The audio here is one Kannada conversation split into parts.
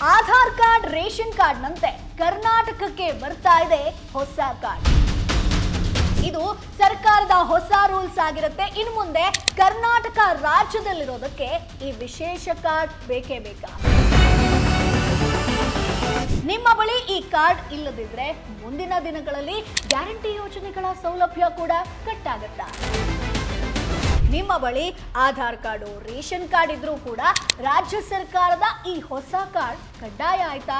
ಆಧಾರ್ ಕಾರ್ಡ್ ರೇಷನ್ ಕಾರ್ಡ್ನಂತೆ ಕರ್ನಾಟಕಕ್ಕೆ ಬರ್ತಾ ಇದೆ ಹೊಸ ಕಾರ್ಡ್. ಇದು ಸರ್ಕಾರದ ಹೊಸ ರೂಲ್ಸ್ ಆಗಿರುತ್ತೆ. ಇನ್ನು ಮುಂದೆ ಕರ್ನಾಟಕ ರಾಜ್ಯದಲ್ಲಿರೋದಕ್ಕೆ ಈ ವಿಶೇಷ ಕಾರ್ಡ್ ಬೇಕೇ ಬೇಕಾ? ನಿಮ್ಮ ಬಳಿ ಈ ಕಾರ್ಡ್ ಇಲ್ಲದಿದ್ರೆ ಮುಂದಿನ ದಿನಗಳಲ್ಲಿ ಗ್ಯಾರಂಟಿ ಯೋಜನೆಗಳ ಸೌಲಭ್ಯ ಕೂಡ ಕಟ್ ಆಗುತ್ತಾ? ನಿಮ್ಮ ಬಳಿ ಆಧಾರ್ ಕಾರ್ಡು, ರೇಷನ್ ಕಾರ್ಡ್ ಇದ್ರೂ ಕೂಡ ರಾಜ್ಯ ಸರ್ಕಾರದ ಈ ಹೊಸ ಕಾರ್ಡ್ ಕಡ್ಡಾಯ ಆಯ್ತಾ?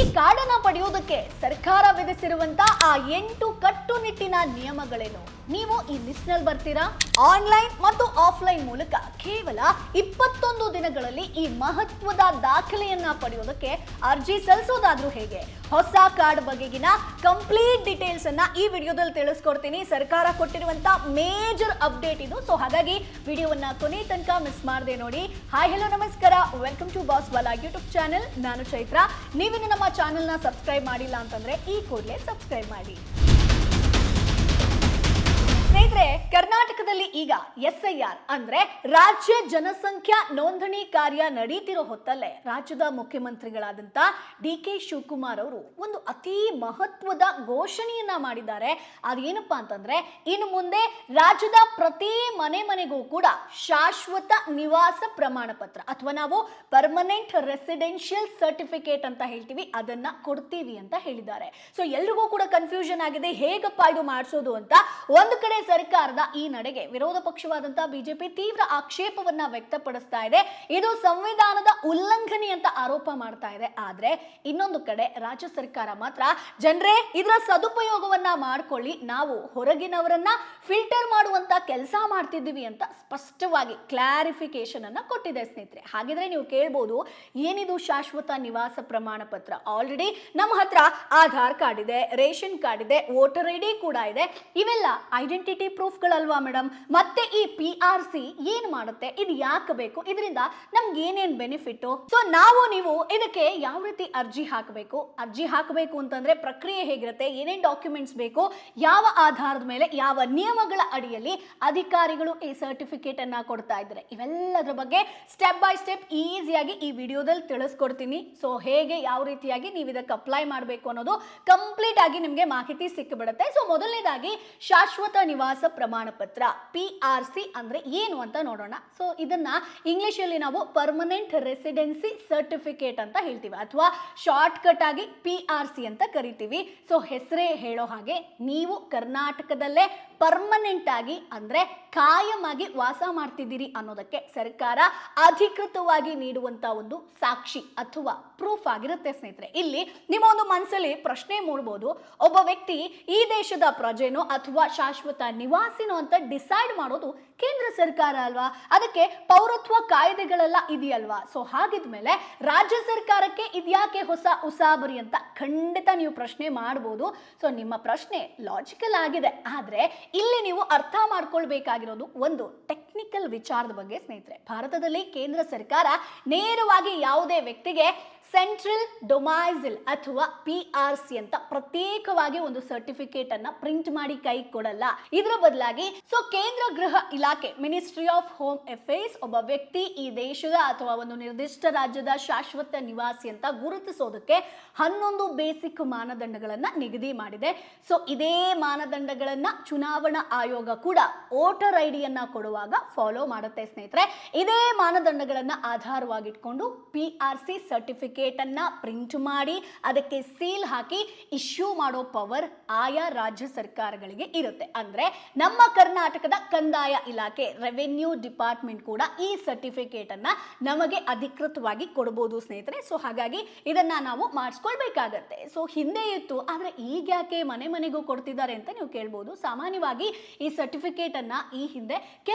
ಈ ಕಾರ್ಡನ್ನ ಪಡೆಯುವುದಕ್ಕೆ ಸರ್ಕಾರ ವಿಧಿಸಿರುವಂತ ಆ 8 ಕಟ್ಟುನಿಟ್ಟಿನ ನಿಯಮಗಳೇನು? ನೀವು ಈ ಲಿಸ್ಟ್ ನಲ್ಲಿ ಬರ್ತೀರಾ? ಆನ್ಲೈನ್ ಮತ್ತು ಆಫ್ಲೈನ್ ಮೂಲಕ ಕೇವಲ 21 ದಿನಗಳಲ್ಲಿ ಈ ಮಹತ್ವದ ದಾಖಲೆಯನ್ನ ಪಡೆಯೋದಕ್ಕೆ ಅರ್ಜಿ ಸಲ್ಲಿಸೋದಾದ್ರೂ ಹೇಗೆ? ಹೊಸ ಕಾರ್ಡ್ ಬಗೆಗಿನ ಕಂಪ್ಲೀಟ್ ಡೀಟೇಲ್ಸ್ ಅನ್ನ ಈ ವಿಡಿಯೋದಲ್ಲಿ ತಿಳಿಸ್ಕೊಡ್ತೀನಿ. ಸರ್ಕಾರ ಕೊಟ್ಟಿರುವಂತ ಮೇಜರ್ ಅಪ್ಡೇಟ್ ಇದು. ಸೊ ಹಾಗಾಗಿ ವಿಡಿಯೋವನ್ನ ಕೊನೆ ತನಕ ಮಿಸ್ ಮಾಡದೆ ನೋಡಿ. ಹಾಯ್, ಹಲೋ, ನಮಸ್ಕಾರ, welcome to boss wala YouTube channel. ನಾನು ಚೈತ್ರ. ನೀವಿನ್ನು ನಮ್ಮ ಚಾನೆಲ್ನ ಸಬ್ಸ್ಕ್ರೈಬ್ ಮಾಡಿಲ್ಲ ಅಂತಂದ್ರೆ ಈ ಕೂಡಲೇ ಸಬ್ಸ್ಕ್ರೈಬ್ ಮಾಡಿ. ಸ್ನೇಹಿತರೆ, ಕರ್ನಾಟಕದಲ್ಲಿ ಈಗ SIR ಅಂದ್ರೆ ರಾಜ್ಯ ಜನಸಂಖ್ಯಾ ನೋಂದಣಿ ಕಾರ್ಯ ನಡೀತಿರೋ ಹೊತ್ತಲ್ಲೇ ರಾಜ್ಯದ ಮುಖ್ಯಮಂತ್ರಿಗಳಾದಂತ DK ಶಿವಕುಮಾರ್ ಅವರು ಒಂದು ಅತಿ ಮಹತ್ವದ ಘೋಷಣೆಯನ್ನ ಮಾಡಿದ್ದಾರೆ. ಅದೇನಪ್ಪಾ ಅಂತಂದ್ರೆ, ಇನ್ನು ಮುಂದೆ ರಾಜ್ಯದ ಪ್ರತಿ ಮನೆಗೂ ಕೂಡ ಶಾಶ್ವತ ನಿವಾಸ ಪ್ರಮಾಣ ಪತ್ರ ಅಥವಾ ನಾವು ಪರ್ಮನೆಂಟ್ ರೆಸಿಡೆನ್ಷಿಯಲ್ ಸರ್ಟಿಫಿಕೇಟ್ ಅಂತ ಹೇಳ್ತೀವಿ, ಅದನ್ನ ಕೊಡ್ತೀವಿ ಅಂತ ಹೇಳಿದ್ದಾರೆ. ಸೊ ಎಲ್ರಿಗೂ ಕೂಡ ಕನ್ಫ್ಯೂಷನ್ ಆಗಿದೆ, ಹೇಗಪ್ಪ ಇದು ಮಾಡಿಸೋದು ಅಂತ. ಒಂದು ಕಡೆ ಸರ್ಕಾರದ ಈ ನಡೆಗೆ ವಿರೋಧ ಪಕ್ಷವಾದಂತ ಬಿಜೆಪಿ ತೀವ್ರ ಆಕ್ಷೇಪವನ್ನ ವ್ಯಕ್ತಪಡಿಸ್ತಾ ಇದೆ. ಇದು ಸಂವಿಧಾನದ ಉಲ್ಲಂಘನೆ ಅಂತ ಆರೋಪ ಮಾಡ್ತಾ ಇದೆ. ಆದ್ರೆ ಇನ್ನೊಂದು ಕಡೆ ರಾಜ್ಯ ಸರ್ಕಾರ ಮಾತ್ರ ಜನರೇ ಇದರ ಸದುಪಯೋಗವನ್ನ ಮಾಡ್ಕೊಳ್ಳಿ, ನಾವು ಹೊರಗಿನವರನ್ನ ಫಿಲ್ಟರ್ ಮಾಡುವಂತ ಕೆಲಸ ಮಾಡ್ತಿದ್ದೀವಿ ಅಂತ ಸ್ಪಷ್ಟವಾಗಿ ಕ್ಲಾರಿಫಿಕೇಶನ್ ಅನ್ನ ಕೊಟ್ಟಿದೆ. ಸ್ನೇಹಿತರೆ, ಹಾಗಿದ್ರೆ ನೀವು ಕೇಳ್ಬೋದು, ಏನಿದು ಶಾಶ್ವತ ನಿವಾಸ ಪ್ರಮಾಣ ಪತ್ರ? ಆಲ್ರೆಡಿ ನಮ್ಮ ಹತ್ರ ಆಧಾರ್ ಕಾರ್ಡ್ ಇದೆ, ರೇಷನ್ ಕಾರ್ಡ್ ಇದೆ, ವೋಟರ್ ID ಕೂಡ ಇದೆ. ಇವೆಲ್ಲ ಐಡೆಂಟಿಟಿ ಪ್ರೂಫ್ಗಳಲ್ವಾ ಮೇಡಮ್? ಮತ್ತೆ ಈ PRC ಏನ್ ಮಾಡುತ್ತೆ? ಇದು ಯಾಕೆ ಬೇಕು? ಇದರಿಂದ ನಮ್ಗೆ ಏನೇನ್ ಬೆನಿಫಿಟ್? ಸೊ ನೀವು ಇದಕ್ಕೆ ಯಾವ ರೀತಿ ಅರ್ಜಿ ಹಾಕಬೇಕು ಅಂತಂದ್ರೆ ಪ್ರಕ್ರಿಯೆ ಹೇಗಿರುತ್ತೆ, ಏನೇನ್ ಡಾಕ್ಯುಮೆಂಟ್ಸ್ ಬೇಕು, ಯಾವ ಆಧಾರದ ಮೇಲೆ, ಯಾವ ನಿಯಮಗಳ ಅಡಿಯಲ್ಲಿ ಅಧಿಕಾರಿಗಳು ಈ ಸರ್ಟಿಫಿಕೇಟ್ ಅನ್ನ ಕೊಡ್ತಾ ಇದ್ದಾರೆ, ಇವೆಲ್ಲದರ ಬಗ್ಗೆ ಸ್ಟೆಪ್ ಬೈ ಸ್ಟೆಪ್ ಈಸಿಯಾಗಿ ಈ ವಿಡಿಯೋದಲ್ಲಿ ತಿಳಿಸ್ಕೊಡ್ತೀನಿ. ಸೊ ಹೇಗೆ, ಯಾವ ರೀತಿಯಾಗಿ ನೀವು ಇದಕ್ಕೆ ಅಪ್ಲೈ ಮಾಡಬೇಕು ಅನ್ನೋದು ಕಂಪ್ಲೀಟ್ ಆಗಿ ನಿಮಗೆ ಮಾಹಿತಿ ಸಿಕ್ಕಿಬಿಡುತ್ತೆ. ಸೊ ಮೊದಲನೇದಾಗಿ ಶಾಶ್ವತ ನಿವಾಸ ಪ್ರಮಾಣ ಪತ್ರ PRC ಅಂದ್ರೆ ಏನು ಅಂತ ನೋಡೋಣ. ಸೊ ಇದನ್ನ ಇಂಗ್ಲಿಷ್ ಅಲ್ಲಿ ನಾವು ಪರ್ಮನೆಂಟ್ ರೆಸಿಡೆನ್ಸಿ ಸರ್ಟಿಫಿಕೇಟ್ ಅಂತ ಹೇಳ್ತೀವಿ, ಅಥವಾ ಶಾರ್ಟ್ ಕಟ್ ಆಗಿ PRC ಅಂತ ಕರಿತೀವಿ. ಸೊ ಹೆಸರೇ ಹೇಳೋ ಹಾಗೆ ನೀವು ಕರ್ನಾಟಕದಲ್ಲೇ ಪರ್ಮನೆಂಟ್ ಆಗಿ ಅಂದ್ರೆ ಕಾಯಂ ಆಗಿ ವಾಸ ಮಾಡ್ತಿದ್ದೀರಿ ಅನ್ನೋದಕ್ಕೆ ಸರ್ಕಾರ ಅಧಿಕೃತವಾಗಿ ನೀಡುವಂತ ಒಂದು ಸಾಕ್ಷಿ ಅಥವಾ ಪ್ರೂಫ್ ಆಗಿರುತ್ತೆ. ಸ್ನೇಹಿತರೆ, ಇಲ್ಲಿ ನಿಮ್ಮ ಒಂದು ಮನಸ್ಸಲ್ಲಿ ಪ್ರಶ್ನೆ ಮೂಡಬಹುದು, ಒಬ್ಬ ವ್ಯಕ್ತಿ ಈ ದೇಶದ ಪ್ರಜೆನೋ ಅಥವಾ ಶಾಶ್ವತ ನಿವಾಸಿನೋ ಅಂತ ಡಿಸೈಡ್ ಮಾಡೋದು ಕೇಂದ್ರ ಸರ್ಕಾರ ಅಲ್ವಾ? ಅದಕ್ಕೆ ಪೌರತ್ವ ಕಾಯ್ದೆಗಳೆಲ್ಲ ಇದೆಯಲ್ವಾ? ಸೊ ಹಾಗಿದ್ಮೇಲೆ ರಾಜ್ಯ ಸರ್ಕಾರಕ್ಕೆ ಇದ್ಯಾಕೆ ಹೊಸ ಉಸಾಬರಿ ಅಂತ ಖಂಡಿತ ನೀವು ಪ್ರಶ್ನೆ ಮಾಡಬಹುದು. ಸೊ ನಿಮ್ಮ ಪ್ರಶ್ನೆ ಲಾಜಿಕಲ್ ಆಗಿದೆ, ಆದ್ರೆ ಇಲ್ಲಿ ನೀವು ಅರ್ಥ ಮಾಡ್ಕೊಳ್ಬೇಕಾಗಿರೋದು ಒಂದು ಟೆಕ್ನಿಕಲ್ ವಿಚಾರದ ಬಗ್ಗೆ. ಸ್ನೇಹಿತರೆ, ಭಾರತದಲ್ಲಿ ಕೇಂದ್ರ ಸರ್ಕಾರ ನೇರವಾಗಿ ಯಾವುದೇ ವ್ಯಕ್ತಿಗೆ ಸೆಂಟ್ರಲ್ ಡೊಮೈಸಿಲ್ ಅಥವಾ PRC ಅಂತ ಪ್ರತ್ಯೇಕವಾಗಿ ಒಂದು ಸರ್ಟಿಫಿಕೇಟ್ ಅನ್ನ ಪ್ರಿಂಟ್ ಮಾಡಿ ಕೈ ಕೊಡಲ್ಲ. ಇದರ ಬದಲಾಗಿ ಕೇಂದ್ರ ಗೃಹ ಇಲಾಖೆ, ಮಿನಿಸ್ಟ್ರಿ ಆಫ್ ಹೋಮ್ ಅಫೇರ್ಸ್, ಒಬ್ಬ ವ್ಯಕ್ತಿ ಈ ದೇಶದ ಅಥವಾ ಒಂದು ನಿರ್ದಿಷ್ಟ ರಾಜ್ಯದ ಶಾಶ್ವತ ನಿವಾಸಿ ಅಂತ ಗುರುತಿಸೋದಕ್ಕೆ 11 ಬೇಸಿಕ್ ಮಾನದಂಡಗಳನ್ನ ನಿಗದಿ ಮಾಡಿದೆ. ಸೊ ಇದೇ ಮಾನದಂಡಗಳನ್ನ ಚುನಾವಣಾ ಆಯೋಗ ಕೂಡ ವೋಟರ್ ಐಡಿಯನ್ನ ಕೊಡುವಾಗ ಫಾಲೋ ಮಾಡುತ್ತೆ. ಸ್ನೇಹಿತರೆ, ಇದೇ ಮಾನದಂಡಗಳನ್ನ ಆಧಾರವಾಗಿಟ್ಕೊಂಡು PRC ಸರ್ಟಿಫಿಕೇಟ್ ಅನ್ನ ಪ್ರಿಂಟ್ ಮಾಡಿ ಅದಕ್ಕೆ ಸೀಲ್ ಹಾಕಿ ಇಶ್ಯೂ ಮಾಡೋ ಪವರ್ ಆಯಾ ರಾಜ್ಯ ಸರ್ಕಾರಗಳಿಗೆ ಇರುತ್ತೆ. ಅಂದ್ರೆ ನಮ್ಮ ಕರ್ನಾಟಕದ ಕಂದಾಯ ಇಲಾಖೆ, ರೆವೆನ್ಯೂ ಡಿಪಾರ್ಟ್ಮೆಂಟ್ ಕೂಡ ಈ ಸರ್ಟಿಫಿಕೇಟ್ ಅನ್ನ ನಮಗೆ ಅಧಿಕೃತವಾಗಿ ಕೊಡಬಹುದು. ಸ್ನೇಹಿತರೆ, ಸೊ ಹಾಗಾಗಿ ಇದನ್ನ ನಾವು ಮಾಡಿಸ್ಕೊಳ್ಬೇಕಾಗತ್ತೆ. ಸೊ ಹಿಂದೆ ಇತ್ತು, ಆದ್ರೆ ಈಗ ಯಾಕೆ ಮನೆಗೂ ಕೊಡ್ತಿದ್ದಾರೆ ಅಂತ ನೀವು ಕೇಳ್ಬೋದು. ಸಾಮಾನ್ಯವಾಗಿ ಈ ಸರ್ಟಿಫಿಕೇಟ್ ಅನ್ನ ಈ ಹಿಂದೆ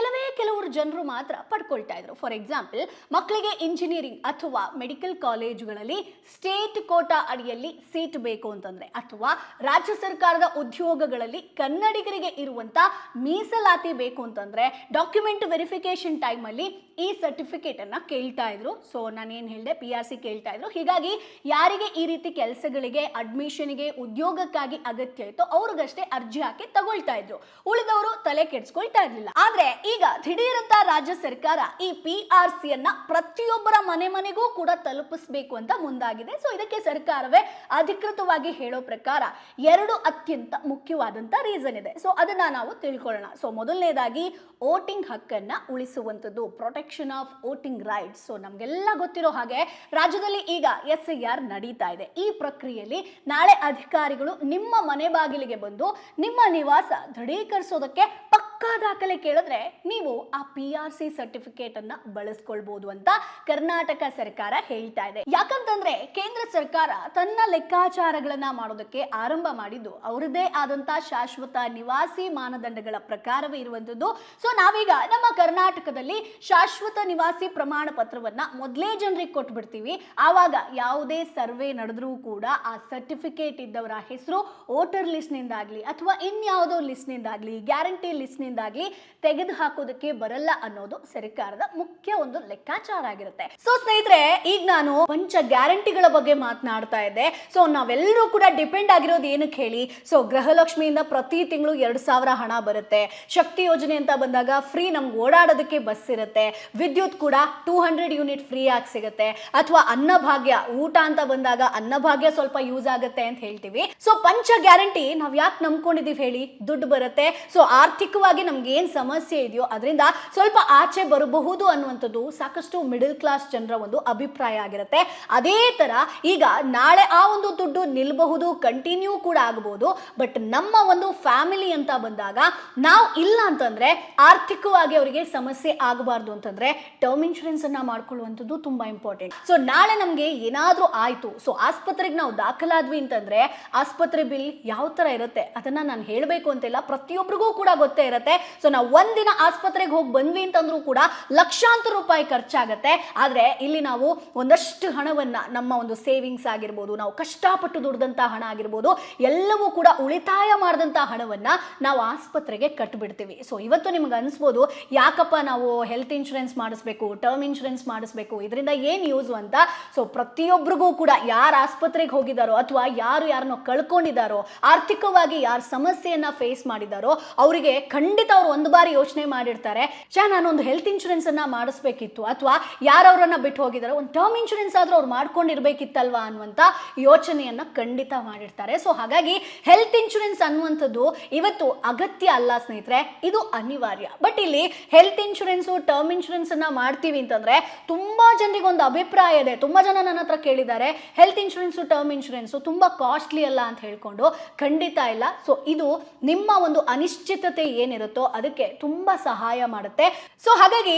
ಕೆಲವರು ಜನರು ಮಾತ್ರ ಪಡ್ಕೊಳ್ತಾ ಇದ್ರು. ಫಾರ್ ಎಕ್ಸಾಂಪಲ್, ಮಕ್ಕಳಿಗೆ ಇಂಜಿನಿಯರಿಂಗ್ ಅಥವಾ ಮೆಡಿಕಲ್ ಕಾಲೇಜುಗಳಲ್ಲಿ ಸ್ಟೇಟ್ ಕೋಟಾ ಅಡಿಯಲ್ಲಿ ಸೀಟ್ ಬೇಕು ಅಂತಂದ್ರೆ, ಅಥವಾ ರಾಜ್ಯ ಸರ್ಕಾರದ ಉದ್ಯೋಗಗಳಲ್ಲಿ ಕನ್ನಡಿಗರಿಗೆ ಇರುವಂತ ಮೀಸಲಾತಿ ಬೇಕು ಅಂತಂದ್ರೆ ಡಾಕ್ಯುಮೆಂಟ್ ವೆರಿಫಿಕೇಶನ್ ಟೈಮ್ ಅಲ್ಲಿ ಈ ಸರ್ಟಿಫಿಕೇಟ್ ಅನ್ನ ಕೇಳ್ತಾ ಇದ್ರು. ಸೊ ನಾನು ಏನ್ ಹೇಳಿದೆ, PRC ಕೇಳ್ತಾ ಇದ್ರು. ಹೀಗಾಗಿ ಯಾರಿಗೆ ಈ ರೀತಿ ಕೆಲಸಗಳಿಗೆ, ಅಡ್ಮಿಷನ್ಗೆ, ಉದ್ಯೋಗಕ್ಕಾಗಿ ಅಗತ್ಯ ಇತ್ತು ಅವ್ರಿಗಷ್ಟೇ ಅರ್ಜಿ ಹಾಕಿ ತಗೊಳ್ತಾ ಇದ್ರು, ಉಳಿದವರು ತಲೆ ಕೆಡಿಸ್ಕೊಳ್ತಾ ಇರ್ಲಿಲ್ಲ. ಆದ್ರೆ ಈಗ ದಿಢೀರಂತ ರಾಜ್ಯ ಸರ್ಕಾರ ಈ PRC ಅನ್ನ ಪ್ರತಿಯೊಬ್ಬರ ಮನೆಗೂ ಕೂಡ ತಲುಪಿಸಬೇಕು ಅಂತ ಮುಂದಾಗಿದೆ. ಸೊ ಇದಕ್ಕೆ ಸರ್ಕಾರವೇ ಅಧಿಕೃತವಾಗಿ ಹೇಳೋ ಪ್ರಕಾರ ಎರಡು ಅತ್ಯಂತ ಮುಖ್ಯವಾದಂತ ರೀಸನ್ ಇದೆ. ಸೊ ಅದನ್ನ ನಾವು ತಿಳ್ಕೊಳ್ಳೋಣ. ಸೊ ಮೊದಲನೇದಾಗಿ ವೋಟಿಂಗ್ ಹಕ್ಕನ್ನ ಉಳಿಸುವಂಥದ್ದು, protection of voting rights. So ನಮ್ಗೆಲ್ಲ ಗೊತ್ತಿರೋ ಹಾಗೆ ರಾಜ್ಯದಲ್ಲಿ ಈಗ SIR ನಡೀತಾ ಇದೆ. ಈ ಪ್ರಕ್ರಿಯೆಯಲ್ಲಿ ನಾಳೆ ಅಧಿಕಾರಿಗಳು ನಿಮ್ಮ ಮನೆ ಬಾಗಿಲಿಗೆ ಬಂದು ನಿಮ್ಮ ನಿವಾಸ ದೃಢೀಕರಿಸೋದಕ್ಕೆ ಪಕ್ಕಾ ದಾಖಲೆ ಕೇಳಿದ್ರೆ ನೀವು ಆ PRC ಸರ್ಟಿಫಿಕೇಟ್ ಅನ್ನ ಬಳಸ್ಕೊಳ್ಬಹುದು ಅಂತ ಕರ್ನಾಟಕ ಸರ್ಕಾರ ಹೇಳ್ತಾ ಇದೆ. ಯಾಕಂತಂದ್ರೆ ಕೇಂದ್ರ ಸರ್ಕಾರ ತನ್ನ ಲೆಕ್ಕಾಚಾರಗಳನ್ನ ಮಾಡೋದಕ್ಕೆ ಆರಂಭ ಮಾಡಿದ್ದು ಅವರದೇ ಆದಂತ ಶಾಶ್ವತ ನಿವಾಸಿ ಮಾನದಂಡಗಳ ಪ್ರಕಾರವೇ ಇರುವಂತದ್ದು. ಸೊ ನಾವೀಗ ನಮ್ಮ ಕರ್ನಾಟಕದಲ್ಲಿ ಶಾಶ್ವತ ನಿವಾಸಿ ಪ್ರಮಾಣ ಪತ್ರವನ್ನ ಮೊದಲೇ ಜನರಿಗೆ ಕೊಟ್ಬಿಡ್ತೀವಿ. ಆವಾಗ ಯಾವುದೇ ಸರ್ವೆ ನಡೆದ್ರೂ ಕೂಡ ಆ ಸರ್ಟಿಫಿಕೇಟ್ ಇದ್ದವರ ಹೆಸರು ವೋಟರ್ ಲಿಸ್ಟ್ ನಿಂದಾಗ್ಲಿ ಅಥವಾ ಇನ್ಯಾವುದೋ ಲಿಸ್ಟ್ ನಿಂದಾಗ್ಲಿ, ಗ್ಯಾರಂಟಿ ಲಿಸ್ಟ್ ನಿಂದಾಗ್ಲಿ ತೆಗೆದು ಹಾಕೋದಕ್ಕೆ ಬರಲ್ಲ ಅನ್ನೋದು ಸರ್ಕಾರದ ಮುಖ್ಯ ಒಂದು ಲೆಕ್ಕಾಚಾರ ಆಗಿರುತ್ತೆ. ಸೊ ಸ್ನೇಹಿತರೆ, ಈಗ ನಾನು ಪಂಚ ಗ್ಯಾರಂಟಿಗಳ ಬಗ್ಗೆ ಮಾತನಾಡ್ತಾ ಇದ್ದೆ. ಸೊ ನಾವೆಲ್ಲರೂ ಕೂಡ ಡಿಪೆಂಡ್ ಆಗಿರೋದು ಏನಕ್ಕೆ ಹೇಳಿ? ಸೊ ಗೃಹಲಕ್ಷ್ಮಿಯಿಂದ ಪ್ರತಿ ತಿಂಗಳು 2,000 ಹಣ ಬರುತ್ತೆ. ಶಕ್ತಿ ಯೋಜನೆ ಅಂತ ಬಂದಾಗ ಫ್ರೀ ನಮ್ಗೆ ಓಡಾಡೋದಕ್ಕೆ ಬಸ್ ಇರುತ್ತೆ. ವಿದ್ಯುತ್ ಕೂಡ 200 ಯೂನಿಟ್ ಫ್ರೀ ಆಗಿ ಸಿಗುತ್ತೆ. ಅಥವಾ ಅನ್ನಭಾಗ್ಯ, ಊಟ ಅಂತ ಬಂದಾಗ ಅನ್ನಭಾಗ್ಯ ಸ್ವಲ್ಪ ಯೂಸ್ ಆಗುತ್ತೆ ಅಂತ ಹೇಳ್ತೀವಿ. ಸೊ ಪಂಚ ಗ್ಯಾರಂಟಿ ನಾವ್ ಯಾಕೆ ನಂಬ್ಕೊಂಡಿದೀವಿ ಹೇಳಿ? ದುಡ್ಡು ಬರುತ್ತೆ. ಸೊ ಆರ್ಥಿಕವಾಗಿ ನಮ್ಗೆ ಏನ್ ಸಮಸ್ಯೆ ಇದೆಯೋ ಅದರಿಂದ ಸ್ವಲ್ಪ ಆಚೆ ಬರಬಹುದು ಅನ್ನುವಂಥದ್ದು ಸಾಕಷ್ಟು ಮಿಡಲ್ ಕ್ಲಾಸ್ ಜನರ ಒಂದು ಅಭಿಪ್ರಾಯ ಆಗಿರುತ್ತೆ. ಅದೇ ತರ ಈಗ ನಾಳೆ ಆ ಒಂದು ದುಡ್ಡು ನಿಲ್ಬಹುದು, ಕಂಟಿನ್ಯೂ ಕೂಡ ಆಗಬಹುದು. ಬಟ್ ನಮ್ಮ ಒಂದು ಫ್ಯಾಮಿಲಿ ಅಂತ ಬಂದಾಗ ನಾವು ಇಲ್ಲ ಅಂತಂದ್ರೆ ಆರ್ಥಿಕವಾಗಿ ಅವರಿಗೆ ಸಮಸ್ಯೆ ಆಗಬಾರ್ದು ಅಂತಂದ್ರೆ ಟರ್ಮ್ ಇನ್ಶೂರೆನ್ಸ್ ಅನ್ನ ಮಾಡ್ಕೊಳ್ಳುವಂಥದ್ದು ತುಂಬಾ ಇಂಪಾರ್ಟೆಂಟ್. ಸೊ ನಾಳೆ ನಮ್ಗೆ ಏನಾದ್ರೂ ಆಯ್ತು, ಸೊ ಆಸ್ಪತ್ರೆಗೆ ನಾವು ದಾಖಲಾದ್ವಿ ಅಂತಂದ್ರೆ ಆಸ್ಪತ್ರೆ ಬಿಲ್ ಯಾವ ತರ ಇರುತ್ತೆ ಅದನ್ನ ನಾನು ಹೇಳಬೇಕು ಅಂತಿಲ್ಲ, ಪ್ರತಿಯೊಬ್ಬರಿಗೂ ಕೂಡ ಗೊತ್ತೇ ಇರುತ್ತೆ. ಸೊ ನಾವು ಒಂದಿನ ಆಸ್ಪತ್ರೆಗೆ ಹೋಗಿ ಬಂದ್ವಿ ಅಂತಂದ್ರೂ ಕೂಡ ಲಕ್ಷಾಂತರ ರೂಪಾಯಿ ಖರ್ಚಾಗತ್ತೆ. ಆದ್ರೆ ಇಲ್ಲಿ ನಾವು ಒಂದಷ್ಟು ಹಣವನ್ನ, ನಮ್ಮ ಒಂದು ಸೇವಿಂಗ್ಸ್ ಆಗಿರ್ಬೋದು, ನಾವು ಕಷ್ಟಪಟ್ಟು ದುಡ್ದಂತ ಹಣ ಆಗಿರ್ಬೋದು, ಎಲ್ಲವೂ ಕೂಡ ಉಳಿತಾಯ ಮಾಡಿದಂತ ಹಣವನ್ನ ನಾವು ಆಸ್ಪತ್ರೆಗೆ ಕಟ್ಬಿಡ್ತೀವಿ. ಸೊ ಇವತ್ತು ನಿಮ್ಗೆ ಅನ್ಸ್ಬೋದು ಯಾಕಪ್ಪ ನಾವು ಹೆಲ್ತ್ ಇನ್ಶೂರೆನ್ಸ್ ಮಾಡಿಸ್ಬೇಕು, ಟರ್ಮ್ ಇನ್ಶೂರೆನ್ಸ್ ಮಾಡಿಸ್ಬೇಕು, ಇದರಿಂದ ಏನ್ ಯೂಸ್ ಅಂತ. ಸೊ ಪ್ರತಿಯೊಬ್ಬರಿಗೂ ಕೂಡ ಯಾರು ಆಸ್ಪತ್ರೆಗೆ ಹೋಗಿದಾರೋ ಅಥವಾ ಯಾರನ್ನೋ ಕಳ್ಕೊಂಡಿದ್ದಾರೋ, ಆರ್ಥಿಕವಾಗಿ ಯಾರು ಸಮಸ್ಯೆಯನ್ನ ಫೇಸ್ ಮಾಡಿದಾರೋ ಅವರಿಗೆ ಖಂಡಿತ ಅವ್ರು ಒಂದು ಬಾರಿ ಯೋಚನೆ ಮಾಡಿರ್ತಾರೆ, ನಾನೊಂದು ಹೆಲ್ತ್ ಇನ್ಶೂರೆನ್ಸ್ ಅನ್ನ ಮಾಡಿಸ್ಬೇಕಿತ್ತು, ಅಥವಾ ಯಾರವ್ರನ್ನ ಬಿಟ್ಟು ಹೋಗಿದಾರೋ ಒಂದು ಟರ್ಮ್ ಇನ್ಶೂರೆನ್ಸ್ ಆದ್ರೂ ಅವ್ರು ಮಾಡ್ಕೊಂಡಿರ್ಬೇಕಿತ್ತಲ್ವಾ ಅನ್ನುವಂತ ಯೋಚನೆಯನ್ನ ಖಂಡಿತ ಮಾಡಿರ್ತಾರೆ. ಸೊ ಹಾಗಾಗಿ ಹೆಲ್ತ್ ಇನ್ಶೂರೆನ್ಸ್ ಅನ್ನುವಂಥದ್ದು ಇವತ್ತು ಅಗತ್ಯ ಅಲ್ಲ ಸ್ನೇಹಿತರೆ, ಇದು ಅನಿವಾರ್ಯ. ಬಟ್ ಇಲ್ಲಿ ಹೆಲ್ತ್ ಇನ್ಶೂರೆನ್ಸ್, ಟರ್ಮ್ ಇನ್ಶೂರೆನ್ಸ್ ಅನ್ನ ಮಾಡ್ತೀವಿ ಅಂತಂದ್ರೆ ತುಂಬಾ ಜನರಿಗೆ ಒಂದು ಅಭಿಪ್ರಾಯ ಇದೆ. ತುಂಬಾ ಜನ ನನ್ನ ಹತ್ರ ಕೇಳಿದ್ದಾರೆ, ಹೆಲ್ತ್ ಇನ್ಶೂರೆನ್ಸ್, ಟರ್ಮ್ ಇನ್ಶೂರೆನ್ಸ್ ತುಂಬಾ ಕಾಸ್ಟ್ಲಿ ಅಲ್ಲ ಅಂತ ಹೇಳ್ಕೊಂಡು. ಖಂಡಿತ ಇಲ್ಲ. ಸೊ ಇದು ನಿಮ್ಮ ಒಂದು ಅನಿಶ್ಚಿತತೆ ಏನಿರುತ್ತೋ ಅದಕ್ಕೆ ತುಂಬಾ ಸಹಾಯ ಮಾಡುತ್ತೆ. ಸೊ ಹಾಗಾಗಿ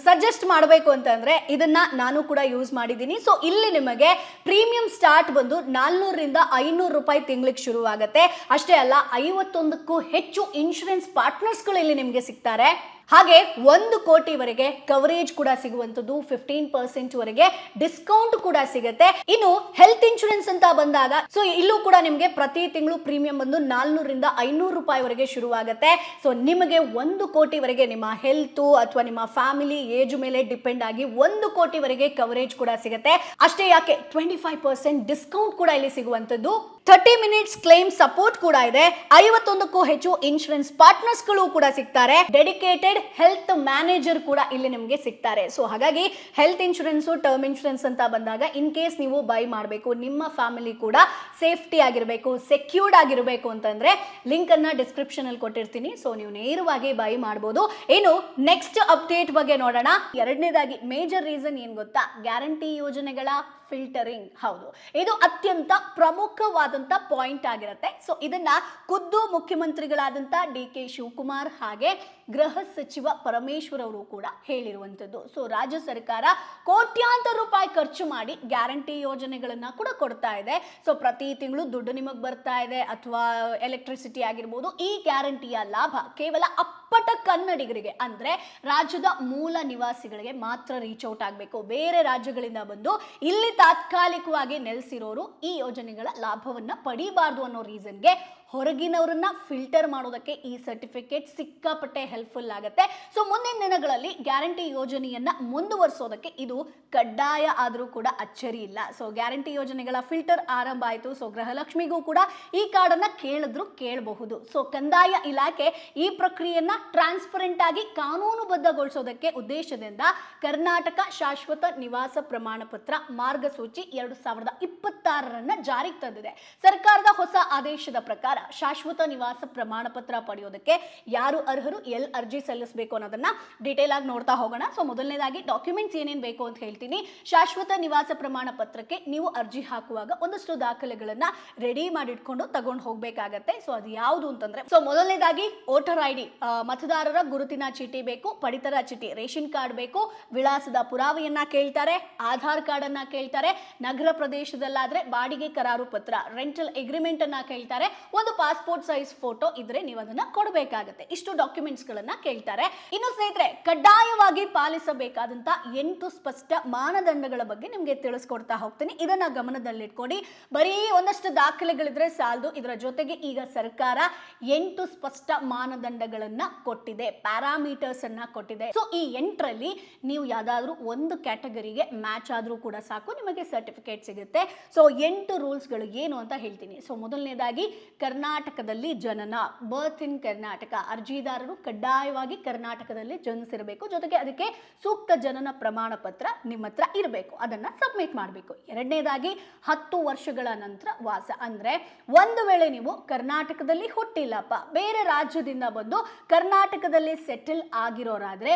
ಸಜೆಸ್ಟ್ ಮಾಡಬೇಕು ಅಂತಂದ್ರೆ ಇದನ್ನ ನಾನು ಕೂಡ ಯೂಸ್ ಮಾಡಿದ್ದೀನಿ. ಸೊ ಇಲ್ಲಿ ನಿಮಗೆ ಪ್ರೀಮಿಯಂ ಸ್ಟಾರ್ಟ್ ಬಂದು 400 ರಿಂದ 500 ರೂಪಾಯಿ ತಿಂಗಳಿಗೆ ಶುರುವಾಗುತ್ತೆ. ಅಷ್ಟೇ ಅಲ್ಲ, 51ಕ್ಕೂ ಹೆಚ್ಚು ಇನ್ಶೂರೆನ್ಸ್ ಪಾರ್ಟ್ನರ್ಸ್ಗಳು ಇಲ್ಲಿ ನಿಮಗೆ ಸಿಗ್ತಾರೆ. ಹಾಗೆ 1 ಕೋಟಿವರೆಗೆ ಕವರೇಜ್ ಕೂಡ ಸಿಗುವಂಥದ್ದು, 15% ವರೆಗೆ ಡಿಸ್ಕೌಂಟ್ ಕೂಡ ಸಿಗುತ್ತೆ. ಇನ್ನು ಹೆಲ್ತ್ ಇನ್ಶೂರೆನ್ಸ್ ಅಂತ ಬಂದಾಗ ಸೊ ಇಲ್ಲೂ ಕೂಡ ನಿಮಗೆ ಪ್ರತಿ ತಿಂಗಳು ಪ್ರೀಮಿಯಂ ಬಂದು 400 ರಿಂದ 500 ರೂಪಾಯಿವರೆಗೆ ಶುರುವಾಗುತ್ತೆ. ಸೊ ನಿಮಗೆ 1 ಕೋಟಿವರೆಗೆ ನಿಮ್ಮ ಹೆಲ್ತ್ ಅಥವಾ ನಿಮ್ಮ ಫ್ಯಾಮಿಲಿ ಏಜ್ ಮೇಲೆ ಡಿಪೆಂಡ್ ಆಗಿ 1 ಕೋಟಿವರೆಗೆ ಕವರೇಜ್ ಕೂಡ ಸಿಗುತ್ತೆ. ಅಷ್ಟೇ ಯಾಕೆ 25% ಡಿಸ್ಕೌಂಟ್ ಕೂಡ ಇಲ್ಲಿ ಸಿಗುವಂಥದ್ದು. 30 ಮಿನಿಟ್ಸ್ ಕ್ಲೇಮ್ ಸಪೋರ್ಟ್ ಕೂಡ ಇದೆ. 51ಕ್ಕೂ ಹೆಚ್ಚು ಇನ್ಶೂರೆನ್ಸ್ ಪಾರ್ಟ್ನರ್ಸ್ಗಳು ಕೂಡ ಸಿಗ್ತಾರೆ. ಡೆಡಿಕೇಟೆಡ್ ಹೆಲ್ತ್ ಮ್ಯಾನೇಜರ್ ಕೂಡ ಇಲ್ಲಿ ನಿಮಗೆ ಸಿಗ್ತಾರೆ. ಸೊ ಹಾಗಾಗಿ ಹೆಲ್ತ್ ಇನ್ಶೂರೆನ್ಸ್, ಟರ್ಮ್ ಇನ್ಶೂರೆನ್ಸ್ ಅಂತ ಬಂದಾಗ ಇನ್ ಕೇಸ್ ನೀವು ಬೈ ಮಾಡಬೇಕು, ನಿಮ್ಮ ಫ್ಯಾಮಿಲಿ ಕೂಡ ಸೇಫ್ಟಿ ಆಗಿರಬೇಕು, ಸೆಕ್ಯೂರ್ಡ್ ಆಗಿರಬೇಕು ಅಂತಂದ್ರೆ ಲಿಂಕ್ ಅನ್ನ ಡಿಸ್ಕ್ರಿಪ್ಷನ್ ಅಲ್ಲಿ ಕೊಟ್ಟಿರ್ತೀನಿ. ಸೊ ನೀವು ನೇರವಾಗಿ ಬೈ ಮಾಡಬಹುದು. ಏನು ನೆಕ್ಸ್ಟ್ ಅಪ್ಡೇಟ್ ಬಗ್ಗೆ ನೋಡೋಣ. ಎರಡನೇದಾಗಿ ಮೇಜರ್ ರೀಸನ್ ಏನ್ ಗೊತ್ತಾ? ಗ್ಯಾರಂಟಿ ಯೋಜನೆಗಳ ಫಿಲ್ಟರಿಂಗ್. ಹೌದು, ಇದು ಅತ್ಯಂತ ಪ್ರಮುಖವಾದಂತ ಪಾಯಿಂಟ್ ಆಗಿರುತ್ತೆ. ಸೊ ಇದನ್ನ ಖುದ್ದು ಮುಖ್ಯಮಂತ್ರಿಗಳಾದಂತ DK ಶಿವಕುಮಾರ್ ಹಾಗೆ ಗೃಹ ಸಚಿವ ಪರಮೇಶ್ವರ್ ಅವರು ಕೂಡ ಹೇಳಿರುವಂತದ್ದು. ಸೊ ರಾಜ್ಯ ಸರ್ಕಾರ ಕೋಟ್ಯಾಂತರ ರೂಪಾಯಿ ಖರ್ಚು ಮಾಡಿ ಗ್ಯಾರಂಟಿ ಯೋಜನೆಗಳನ್ನ ಕೂಡ ಕೊಡ್ತಾ ಇದೆ. ಸೊ ಪ್ರತಿ ತಿಂಗಳು ದುಡ್ಡು ನಿಮಗೆ ಬರ್ತಾ ಇದೆ, ಅಥವಾ ಎಲೆಕ್ಟ್ರಿಸಿಟಿ ಆಗಿರ್ಬೋದು. ಈ ಗ್ಯಾರಂಟಿಯ ಲಾಭ ಕೇವಲ ಅಪ್ಪಟ ಕನ್ನಡಿಗರಿಗೆ, ಅಂದ್ರೆ ರಾಜ್ಯದ ಮೂಲ ನಿವಾಸಿಗಳಿಗೆ ಮಾತ್ರ ರೀಚ್ ಔಟ್ ಆಗಬೇಕು. ಬೇರೆ ರಾಜ್ಯಗಳಿಂದ ಬಂದು ಇಲ್ಲಿ ತಾತ್ಕಾಲಿಕವಾಗಿ ನೆಲೆಸಿರೋರು ಈ ಯೋಜನೆಗಳ ಲಾಭವನ್ನ ಪಡಿಬಾರ್ದು ಅನ್ನೋ ರೀಸನ್ಗೆ ಹೊರಗಿನವರನ್ನ ಫಿಲ್ಟರ್ ಮಾಡೋದಕ್ಕೆ ಈ ಸರ್ಟಿಫಿಕೇಟ್ ಸಿಕ್ಕಾಪಟ್ಟೆ ಹೆಲ್ಪ್ಫುಲ್ ಆಗುತ್ತೆ. ಸೊ ಮುಂದಿನ ದಿನಗಳಲ್ಲಿ ಗ್ಯಾರಂಟಿ ಯೋಜನೆಯನ್ನ ಮುಂದುವರಿಸೋದಕ್ಕೆ ಇದು ಕಡ್ಡಾಯ ಆದರೂ ಕೂಡ ಅಚ್ಚರಿ ಇಲ್ಲ. ಸೊ ಗ್ಯಾರಂಟಿ ಯೋಜನೆಗಳ ಫಿಲ್ಟರ್ ಆರಂಭ ಆಯಿತು. ಸೊ ಗೃಹಲಕ್ಷ್ಮಿಗೂ ಕೂಡ ಈ ಕಾರ್ಡನ್ನ ಕೇಳಿದ್ರು ಕೇಳಬಹುದು. ಸೊ ಕಂದಾಯ ಇಲಾಖೆ ಈ ಪ್ರಕ್ರಿಯೆಯನ್ನ ಟ್ರಾನ್ಸ್ಪರೆಂಟ್ ಆಗಿ ಕಾನೂನುಬದ್ಧಗೊಳಿಸೋದಕ್ಕೆ ಉದ್ದೇಶದಿಂದ ಕರ್ನಾಟಕ ಶಾಶ್ವತ ನಿವಾಸ ಪ್ರಮಾಣ ಪತ್ರ ಮಾರ್ಗಸೂಚಿ 2026 ಜಾರಿಗೆ ತಂದಿದೆ. ಸರ್ಕಾರದ ಹೊಸ ಆದೇಶದ ಪ್ರಕಾರ ಶಾಶ್ವತ ನಿವಾಸ ಪ್ರಮಾಣ ಪತ್ರ ಪಡೆಯೋದಕ್ಕೆ ಯಾರು ಅರ್ಹರು, ಎಲ್ಲಿ ಅರ್ಜಿ ಸಲ್ಲಿಸಬೇಕು ಅನ್ನೋದನ್ನ ಡೀಟೇಲ್ ಆಗಿ ನೋಡ್ತಾ ಹೋಗೋಣ. ಸೊ ಮೊದಲನೇದಾಗಿ ಡಾಕ್ಯುಮೆಂಟ್ಸ್ ಏನೇನು ಬೇಕು ಅಂತ ಹೇಳ್ತೀನಿ. ಶಾಶ್ವತ ನಿವಾಸ ಪ್ರಮಾಣ ಪತ್ರಕ್ಕೆ ನೀವು ಅರ್ಜಿ ಹಾಕುವಾಗ ಒಂದಷ್ಟು ದಾಖಲೆಗಳನ್ನ ರೆಡಿ ಮಾಡಿಟ್ಕೊಂಡು ತಗೊಂಡು ಹೋಗ್ಬೇಕಾಗತ್ತೆ. ಸೊ ಅದು ಯಾವುದು ಅಂತಂದ್ರೆ, ಸೊ ಮೊದಲನೇದಾಗಿ ವೋಟರ್ ಐಡಿ, ಮತದಾರರ ಗುರುತಿನ ಚೀಟಿ ಬೇಕು, ಪಡಿತರ ಚೀಟಿ, ರೇಷನ್ ಕಾರ್ಡ್ ಬೇಕು, ವಿಳಾಸದ ಪುರಾವೆಯನ್ನ ಕೇಳ್ತಾರೆ, ಆಧಾರ್ ಕಾರ್ಡ್ ಅನ್ನ ಕೇಳ್ತಾರೆ, ನಗರ ಪ್ರದೇಶದಲ್ಲಾದ್ರೆ ಬಾಡಿಗೆ ಕರಾರು ಪತ್ರ, ರೆಂಟಲ್ ಅಗ್ರಿಮೆಂಟ್ ಅನ್ನ ಕೇಳ್ತಾರೆ, ಒಂದು ಪಾಸ್ಪೋರ್ಟ್ ಸೈಜ್ ಫೋಟೋ ಇದ್ರೆ ನೀವು ಅದನ್ನ ಕೊಡಬೇಕಾಗತ್ತೆ. ಇಷ್ಟು ಡಾಕ್ಯುಮೆಂಟ್ಸ್ ಗಳನ್ನ ಕೇಳ್ತಾರೆ. ಇನ್ನು ಸ್ನೇಹಿತರೆ, ಕಡ್ಡಾಯವಾಗಿ ಪಾಲಿಸಬೇಕಾದಂತ 8 ಸ್ಪಷ್ಟ ಮಾನದಂಡಗಳ ಬಗ್ಗೆ ನಿಮ್ಗೆ ತಿಳಿಸ್ಕೊಡ್ತಾ ಹೋಗ್ತೀನಿ. ಇದನ್ನ ಗಮನದಲ್ಲಿಟ್ಕೊಡಿ. ಬರೀ ಒಂದಷ್ಟು ದಾಖಲೆಗಳಿದ್ರೆ ಸಾಲದು. ಇದರ ಜೊತೆಗೆ ಈಗ ಸರ್ಕಾರ 8 ಸ್ಪಷ್ಟ ಮಾನದಂಡಗಳನ್ನ ಕೊಟ್ಟಿದೆ, ಪ್ಯಾರಾಮೀಟರ್ಸ್ ಅನ್ನ ಕೊಟ್ಟಿದೆ. ಸೊ ಈ 8ರಲ್ಲಿ ನೀವು ಯಾವ್ದಾದ್ರು ಒಂದು ಕ್ಯಾಟಗರಿಗೆ ಮ್ಯಾಚ್ ಆದ್ರೂ ಕೂಡ ಸಾಕು, ನಿಮಗೆ ಸರ್ಟಿಫಿಕೇಟ್ ಸಿಗುತ್ತೆ. ಸೊ 8 ರೂಲ್ಸ್ಗಳು ಏನು ಅಂತ ಹೇಳ್ತೀನಿ. ಸೊ ಮೊದಲನೇದಾಗಿ ಕರ್ನಾಟಕದಲ್ಲಿ ಜನನ, ಬರ್ತ್ ಇನ್ ಕರ್ನಾಟಕ, ಅರ್ಜಿದಾರರು ಕಡ್ಡಾಯವಾಗಿ ಕರ್ನಾಟಕದಲ್ಲಿ ಜನಿಸಿರಬೇಕು. ಜೊತೆಗೆ ಅದಕ್ಕೆ ಸೂಕ್ತ ಜನನ ಪ್ರಮಾಣ ಪತ್ರ ನಿಮ್ಮ ಹತ್ರ ಇರಬೇಕು, ಅದನ್ನ ಸಬ್ಮಿಟ್ ಮಾಡಬೇಕು. ಎರಡನೇದಾಗಿ 10 ವರ್ಷಗಳ ನಂತರ ವಾಸ, ಅಂದ್ರೆ ಒಂದು ವೇಳೆ ನೀವು ಕರ್ನಾಟಕದಲ್ಲಿ ಹುಟ್ಟಿಲ್ಲಪ್ಪ, ಬೇರೆ ರಾಜ್ಯದಿಂದ ಬಂದು ಕರ್ನಾಟಕದಲ್ಲಿ ಸೆಟಲ್ ಆಗಿರೋರಾದ್ರೆ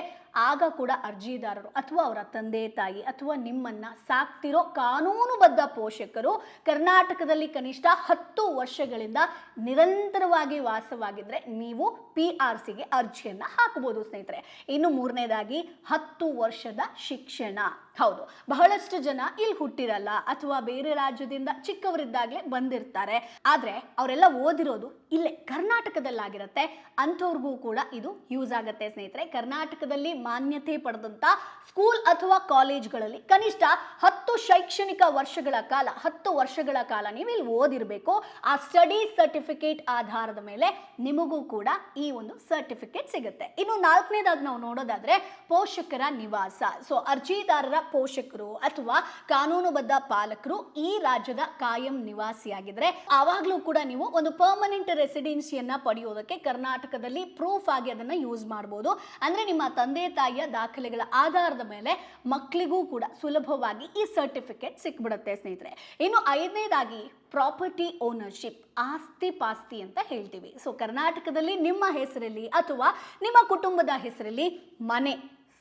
ಆಗ ಕೂಡ ಅರ್ಜಿದಾರರು ಅಥವಾ ಅವರ ತಂದೆ ತಾಯಿ ಅಥವಾ ನಿಮ್ಮನ್ನ ಸಾಕ್ತಿರೋ ಕಾನೂನುಬದ್ಧ ಪೋಷಕರು ಕರ್ನಾಟಕದಲ್ಲಿ ಕನಿಷ್ಠ 10 ವರ್ಷಗಳಿಂದ ನಿರಂತರವಾಗಿ ವಾಸವಾಗಿದ್ರೆ ನೀವು PRCಗೆ ಅರ್ಜಿಯನ್ನ ಹಾಕಬಹುದು ಸ್ನೇಹಿತರೆ. ಇನ್ನು ಮೂರನೇದಾಗಿ 10 ವರ್ಷದ ಶಿಕ್ಷಣ. ಹೌದು, ಬಹಳಷ್ಟು ಜನ ಇಲ್ಲಿ ಹುಟ್ಟಿರಲ್ಲ ಅಥವಾ ಬೇರೆ ರಾಜ್ಯದಿಂದ ಚಿಕ್ಕವರಿದ್ದಾಗಲೇ ಬಂದಿರ್ತಾರೆ, ಆದ್ರೆ ಅವರೆಲ್ಲ ಓದಿರೋದು ಇಲ್ಲೇ ಕರ್ನಾಟಕದಲ್ಲಾಗಿರುತ್ತೆ. ಅಂಥವ್ರಿಗೂ ಕೂಡ ಇದು ಯೂಸ್ ಆಗುತ್ತೆ ಸ್ನೇಹಿತರೆ. ಕರ್ನಾಟಕದಲ್ಲಿ ಮಾನ್ಯತೆ ಪಡೆದಂತ ಸ್ಕೂಲ್ ಅಥವಾ ಕಾಲೇಜ್ಗಳಲ್ಲಿ ಕನಿಷ್ಠ 10 ಶೈಕ್ಷಣಿಕ ವರ್ಷಗಳ ಕಾಲ 10 ವರ್ಷಗಳ ಕಾಲ ನೀವು ಇಲ್ಲಿ ಓದಿರಬೇಕು. ಆ ಸ್ಟಡಿ ಸರ್ಟಿಫಿಕೇಟ್ ಆಧಾರದ ಮೇಲೆ ನಿಮಗೂ ಕೂಡ ಈ ಒಂದು ಸರ್ಟಿಫಿಕೇಟ್ ಸಿಗುತ್ತೆ. ಇನ್ನು ನಾಲ್ಕನೇದಾಗಿ ನಾವು ನೋಡೋದಾದ್ರೆ ಪೋಷಕರ ನಿವಾಸ. ಸೊ ಅರ್ಜಿದಾರರ ಪೋಷಕರು ಅಥವಾ ಕಾನೂನುಬದ್ಧ ಪಾಲಕರು ಈ ರಾಜ್ಯದ ಕಾಯಂ ನಿವಾಸಿಯಾಗಿದ್ರೆ ಆವಾಗ್ಲೂ ಕೂಡ ನೀವು ಒಂದು ಪರ್ಮನೆಂಟ್ ರೆಸಿಡೆನ್ಸಿಯನ್ನ ಪಡೆಯೋದಕ್ಕೆ ಕರ್ನಾಟಕದಲ್ಲಿ ಪ್ರೂಫ್ ಆಗಿ ಅದನ್ನ ಯೂಸ್ ಮಾಡಬಹುದು. ಅಂದ್ರೆ ನಿಮ್ಮ ತಂದೆ ತಾಯಿಯ ದಾಖಲೆಗಳ ಆಧಾರದ ಮೇಲೆ ಮಕ್ಕಳಿಗೂ ಕೂಡ ಸುಲಭವಾಗಿ ಈ ಸರ್ಟಿಫಿಕೇಟ್ ಸಿಕ್ಬಿಡುತ್ತೆ ಸ್ನೇಹಿತರೆ. ಇನ್ನು ಐದನೇದಾಗಿ ಪ್ರಾಪರ್ಟಿ ಓನರ್ಶಿಪ್, ಆಸ್ತಿ ಪಾಸ್ತಿ ಅಂತ ಹೇಳ್ತೀವಿ. ಸೊ ಕರ್ನಾಟಕದಲ್ಲಿ ನಿಮ್ಮ ಹೆಸರಲ್ಲಿ ಅಥವಾ ನಿಮ್ಮ ಕುಟುಂಬದ ಹೆಸರಲ್ಲಿ ಮನೆ,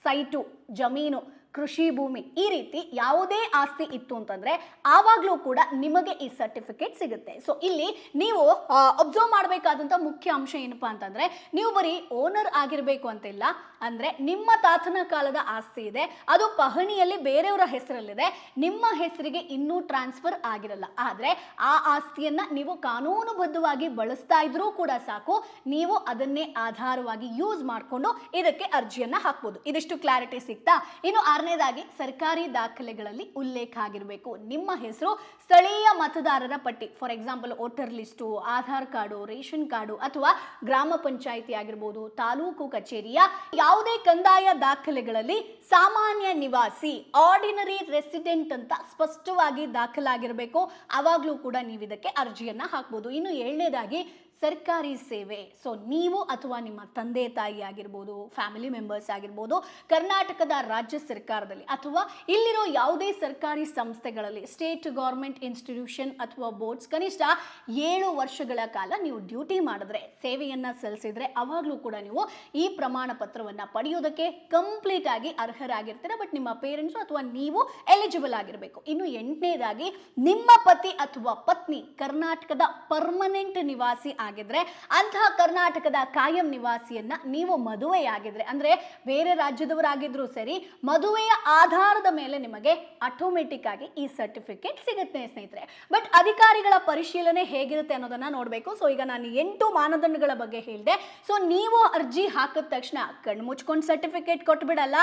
ಸೈಟು, ಜಮೀನು, ಕೃಷಿ ಭೂಮಿ ಈ ರೀತಿ ಯಾವುದೇ ಆಸ್ತಿ ಇತ್ತು ಅಂತಂದ್ರೆ ಆವಾಗ್ಲೂ ಕೂಡ ನಿಮಗೆ ಈ ಸರ್ಟಿಫಿಕೇಟ್ ಸಿಗುತ್ತೆ. ಸೊ ಇಲ್ಲಿ ನೀವು ಅಬ್ಸರ್ವ್ ಮಾಡಬೇಕಾದಂತ ಮುಖ್ಯ ಅಂಶ ಏನಪ್ಪಾ ಅಂತಂದ್ರೆ, ನೀವು ಬರೀ ಓನರ್ ಆಗಿರ್ಬೇಕು ಅಂತಿಲ್ಲ. ಅಂದ್ರೆ ನಿಮ್ಮ ತಾತನ ಕಾಲದ ಆಸ್ತಿ ಇದೆ, ಅದು ಪಹಣಿಯಲ್ಲಿ ಬೇರೆಯವರ ಹೆಸರಲ್ಲಿದೆ, ನಿಮ್ಮ ಹೆಸರಿಗೆ ಇನ್ನೂ ಟ್ರಾನ್ಸ್ಫರ್ ಆಗಿರಲ್ಲ, ಆದ್ರೆ ಆ ಆಸ್ತಿಯನ್ನ ನೀವು ಕಾನೂನುಬದ್ಧವಾಗಿ ಬಳಸ್ತಾ ಇದ್ರೂ ಕೂಡ ಸಾಕು, ನೀವು ಅದನ್ನೇ ಆಧಾರವಾಗಿ ಯೂಸ್ ಮಾಡಿಕೊಂಡು ಇದಕ್ಕೆ ಅರ್ಜಿಯನ್ನ ಹಾಕ್ಬೋದು. ಇದಿಷ್ಟು ಕ್ಲಾರಿಟಿ ಸಿಗ್ತಾ? ಇನ್ನು ಆರನೇದಾಗಿ ಸರ್ಕಾರಿ ದಾಖಲೆಗಳಲ್ಲಿ ಉಲ್ಲೇಖ ಆಗಿರಬೇಕು. ನಿಮ್ಮ ಹೆಸರು ಸ್ಥಳೀಯ ಮತದಾರರ ಪಟ್ಟಿ, for example voter list, Aadhaar card, ration card ಅಥವಾ ಗ್ರಾಮ ಪಂಚಾಯಿತಿ ಆಗಿರ್ಬೋದು, ತಾಲೂಕು ಕಚೇರಿಯ ಯಾವುದೇ ಕಂದಾಯ ದಾಖಲೆಗಳಲ್ಲಿ ಸಾಮಾನ್ಯ ನಿವಾಸಿ, ಆರ್ಡಿನರಿ ರೆಸಿಡೆಂಟ್ ಅಂತ ಸ್ಪಷ್ಟವಾಗಿ ದಾಖಲಾಗಿರಬೇಕು. ಆವಾಗಲೂ ಕೂಡ ನೀವು ಇದಕ್ಕೆ ಅರ್ಜಿಯನ್ನ ಹಾಕ್ಬೋದು. ಇನ್ನು ಏಳನೇದಾಗಿ ಸರ್ಕಾರಿ ಸೇವೆ. ಸೊ ನೀವು ಅಥವಾ ನಿಮ್ಮ ತಂದೆ ತಾಯಿ ಆಗಿರ್ಬೋದು, ಫ್ಯಾಮಿಲಿ ಮೆಂಬರ್ಸ್ ಆಗಿರ್ಬೋದು, ಕರ್ನಾಟಕದ ರಾಜ್ಯ ಸರ್ಕಾರದಲ್ಲಿ ಅಥವಾ ಇಲ್ಲಿರೋ ಯಾವುದೇ ಸರ್ಕಾರಿ ಸಂಸ್ಥೆಗಳಲ್ಲಿ, ಸ್ಟೇಟ್ ಗೌರ್ಮೆಂಟ್ ಇನ್ಸ್ಟಿಟ್ಯೂಷನ್ ಅಥವಾ ಬೋರ್ಡ್ಸ್ ಕನಿಷ್ಠ 7 ವರ್ಷಗಳ ಕಾಲ ನೀವು ಡ್ಯೂಟಿ ಮಾಡಿದ್ರೆ, ಸೇವೆಯನ್ನ ಸಲ್ಲಿಸಿದ್ರೆ ಅವಾಗಲೂ ಕೂಡ ನೀವು ಈ ಪ್ರಮಾಣ ಪತ್ರವನ್ನ ಪಡೆಯೋದಕ್ಕೆ ಕಂಪ್ಲೀಟ್ ಆಗಿ ಅರ್ಹರಾಗಿರ್ತೀರ. ಬಟ್ ನಿಮ್ಮ ಪೇರೆಂಟ್ಸ್ ಅಥವಾ ನೀವು ಎಲಿಜಿಬಲ್ ಆಗಿರಬೇಕು. ಇನ್ನು 8ನೇದಾಗಿ ನಿಮ್ಮ ಪತಿ ಅಥವಾ ಪತ್ನಿ ಕರ್ನಾಟಕದ ಪರ್ಮನೆಂಟ್ ನಿವಾಸಿ ಆಗಿದ್ರೆ, ಅಂತಹ ಕರ್ನಾಟಕದ ಕಾಯಂ ನಿವಾಸಿಯನ್ನ ನೀವು ಮದುವೆಯಾಗಿದ್ರೆ, ಅಂದ್ರೆ ಬೇರೆ ರಾಜ್ಯದವರಾಗಿದ್ರು ಸರಿ, ಮದುವೆಯ ಆಧಾರದ ಮೇಲೆ ನಿಮಗೆ ಆಟೋಮೆಟಿಕ್ ಆಗಿ ಈ ಸರ್ಟಿಫಿಕೇಟ್ ಸಿಗುತ್ತೆ ಸ್ನೇಹಿತರೆ. ಬಟ್ ಅಧಿಕಾರಿಗಳ ಪರಿಶೀಲನೆ ಹೇಗಿರುತ್ತೆ ಅನ್ನೋದನ್ನ ನೋಡಬೇಕು. ಸೊ ಈಗ ನಾನು 8 ಮಾನದಂಡಗಳ ಬಗ್ಗೆ ಹೇಳಿದೆ. ಸೊ ನೀವು ಅರ್ಜಿ ಹಾಕಿದ ತಕ್ಷಣ ಕಣ್ಣು ಮುಚ್ಕೊಂಡು ಸರ್ಟಿಫಿಕೇಟ್ ಕೊಟ್ಬಿಡಲ್ಲ.